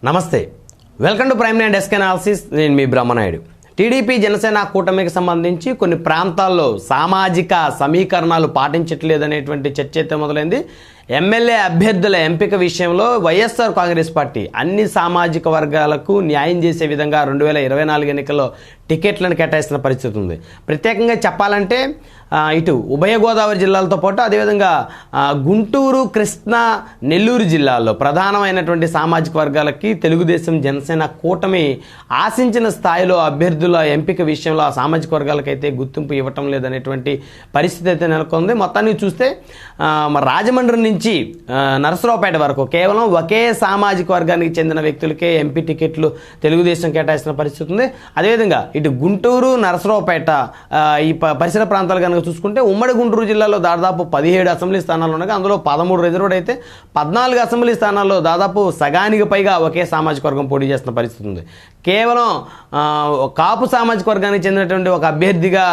నమస్తే, welcome to prime nine desk analysis. నేను మీ Brahmanaidu. TDP Janasena కూటమికి సంబంధించి కొన్ని ప్రాంతాల్లో సామాజిక సమీకరణాలు పాటించట్లేదనేటువంటి చర్చ అయితే మొదలైంది. ఎమ్మెల్యే అభ్యర్థుల ఎంపిక విషయంలో వైఎస్ఆర్ కాంగ్రెస్ పార్టీ అన్ని సామాజిక వర్గాలకు న్యాయం చేసే విధంగా 2024 ఎన్నికల్లో టికెట్లను కేటాయిస్తున్న పరిస్థితి ఉంది. ప్రత్యేకంగా చెప్పాలంటే ఇటు ఉభయ గోదావరి జిల్లాలతో పాటు అదేవిధంగా గుంటూరు, కృష్ణా, నెల్లూరు జిల్లాల్లో ప్రధానమైనటువంటి సామాజిక వర్గాలకి తెలుగుదేశం జనసేన కూటమి ఆశించిన స్థాయిలో అభ్యర్థుల ఎంపిక విషయంలో ఆ సామాజిక వర్గాలకైతే గుర్తింపు ఇవ్వటం లేదనేటువంటి పరిస్థితి అయితే నెలకొంది. మొత్తానికి చూస్తే రాజమండ్రి నుంచి నరసరావుపేట వరకు కేవలం ఒకే సామాజిక వర్గానికి చెందిన వ్యక్తులకే ఎంపీ టికెట్లు తెలుగుదేశం కేటాయిస్తున్న పరిస్థితి ఉంది. అదేవిధంగా ఇటు గుంటూరు, నరసరావుపేట ఈ పరిసర ప్రాంతాలు కనుక చూసుకుంటే ఉమ్మడి గుంటూరు జిల్లాలో దాదాపు 17 అసెంబ్లీ స్థానాలు ఉన్నాయి. అందులో 13 రిజర్వ్డ్ అయితే 14 అసెంబ్లీ స్థానాల్లో దాదాపు సగానికి పైగా ఒకే సామాజిక వర్గం పోటీ చేస్తున్న పరిస్థితి ఉంది. కేవలం కాపు సామాజిక వర్గానికి చెందినటువంటి ఒక అభ్యర్థిగా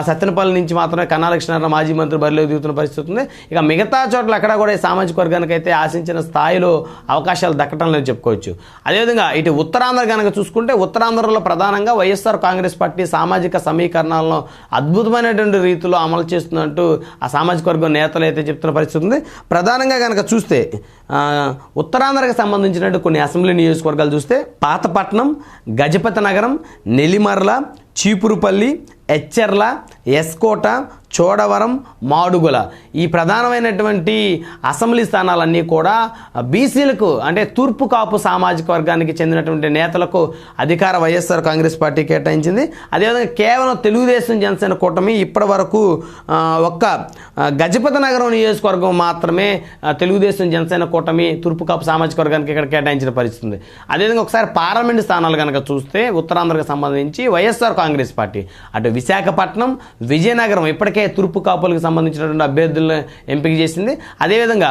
సత్తెనపల్లి నుంచి మాత్రమే కన్నా లక్ష్మీనారాయణ మాజీ మంత్రి బరిలో దిగుతున్న పరిస్థితి ఉంది. ఇక మిగతా చోట్ల అక్కడ కూడా ఈ సామాజిక వర్గానికి అయితే ఆశించిన స్థాయిలో అవకాశాలు దక్కడం లేదని చెప్పుకోవచ్చు. అదేవిధంగా ఇటు ఉత్తరాంధ్ర కనుక చూసుకుంటే ఉత్తరాంధ్రలో ప్రధానంగా వైఎస్ఆర్ కాంగ్రెస్ పార్టీ సామాజిక సమీకరణాలను అద్భుతమైనటువంటి రీతిలో అమలు చేస్తున్నట్టు ఆ సామాజిక వర్గం నేతలు అయితే చెప్తున్న పరిస్థితి ఉంది. ప్రధానంగా కనుక చూస్తే ఉత్తరాంధ్రకు సంబంధించినట్టు కొన్ని అసెంబ్లీ నియోజకవర్గాలు చూస్తే పాతపట్నం, గజపతి నగరం, నెల్లిమర్ల, చీపురుపల్లి, ఎచ్చెర్ల, ఎస్కోట, చోడవరం, మాడుగుల ఈ ప్రధానమైనటువంటి అసెంబ్లీ స్థానాలన్నీ కూడా బీసీలకు అంటే తూర్పు కాపు సామాజిక వర్గానికి చెందినటువంటి నేతలకు అధికార వైఎస్ఆర్ కాంగ్రెస్ పార్టీ కేటాయించింది. అదేవిధంగా కేవలం తెలుగుదేశం జనసేన కూటమి ఇప్పటి వరకు ఒక్క గజపతి నగరం నియోజకవర్గం మాత్రమే తెలుగుదేశం జనసేన కూటమి తూర్పు కాపు సామాజిక వర్గానికి ఇక్కడ కేటాయించిన పరిస్థితి ఉంది. అదేవిధంగా ఒకసారి పార్లమెంటు స్థానాలు కనుక చూస్తే ఉత్తరాంధ్రకు సంబంధించి వైఎస్ఆర్ కాంగ్రెస్ పార్టీ అటు విశాఖపట్నం, విజయనగరం ఇప్పటికే తూర్పు కాపులకు సంబంధించినటువంటి అభ్యర్థులను ఎంపిక చేసింది. అదేవిధంగా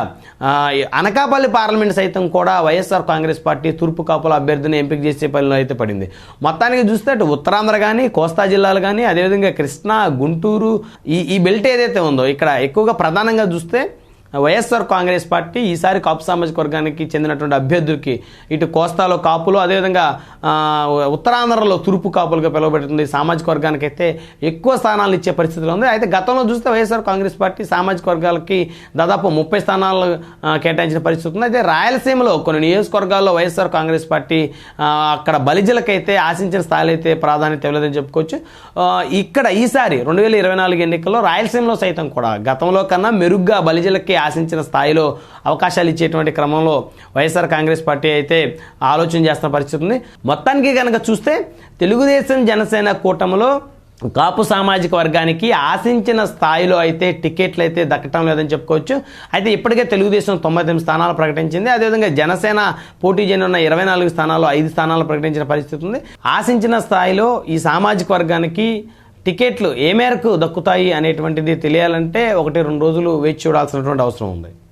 అనకాపల్లి పార్లమెంట్ సైతం కూడా వైఎస్ఆర్ కాంగ్రెస్ పార్టీ తూర్పు కాపుల అభ్యర్థిని ఎంపిక చేసే పనిలో అయితే పడింది. మొత్తానికి చూస్తే అటు ఉత్తరాంధ్ర కానీ, కోస్తా జిల్లాలు కానీ, అదేవిధంగా కృష్ణా, గుంటూరు ఈ బెల్ట్ ఏదైతే ఉందో ఇక్కడ ఎక్కువగా ప్రధానంగా చూస్తే వైఎస్ఆర్ కాంగ్రెస్ పార్టీ ఈసారి కాపు సామాజిక వర్గానికి చెందినటువంటి అభ్యర్థులకి ఇటు కోస్తాలో కాపులు, అదేవిధంగా ఉత్తరాంధ్రలో తూర్పు కాపులుగా పిలువబడుతుంది సామాజిక వర్గానికి అయితే ఎక్కువ స్థానాలు ఇచ్చే పరిస్థితిలో ఉంది. అయితే గతంలో చూస్తే వైఎస్ఆర్ కాంగ్రెస్ పార్టీ సామాజిక వర్గాలకి దాదాపు 30 స్థానాలు కేటాయించిన పరిస్థితి ఉంది. అయితే రాయలసీమలో కొన్ని నియోజకవర్గాల్లో వైఎస్ఆర్ కాంగ్రెస్ పార్టీ అక్కడ బలిజలకైతే ఆశించిన స్థాయిలో అయితే ప్రాధాన్యత ఇవ్వలేదని చెప్పుకోవచ్చు. ఇక్కడ ఈసారి 2024 ఎన్నికల్లో రాయలసీమలో సైతం కూడా గతంలో కన్నా మెరుగ్గా బలిజలకి ఆశించిన స్థాయిలో అవకాశాలు ఇచ్చేటువంటి క్రమంలో వైఎస్ఆర్ కాంగ్రెస్ పార్టీ అయితే ఆలోచన చేస్తున్న పరిస్థితి ఉంది. మొత్తానికి కనుక చూస్తే తెలుగుదేశం జనసేన కూటమిలో కాపు సామాజిక వర్గానికి ఆశించిన స్థాయిలో అయితే టికెట్లు అయితే దక్కటం లేదని చెప్పుకోవచ్చు. అయితే ఇప్పటికే తెలుగుదేశం 99 స్థానాలు ప్రకటించింది. అదేవిధంగా జనసేన పోటీ చేయనున్న 24 స్థానాల్లో 5 స్థానాలు ప్రకటించిన పరిస్థితి ఉంది. ఆశించిన స్థాయిలో ఈ సామాజిక వర్గానికి టికెట్లు ఏ మేరకు దక్కుతాయి అనేటువంటిది తెలియాలంటే 1-2 రోజులు వేచి చూడాల్సినటువంటి అవసరం ఉంది.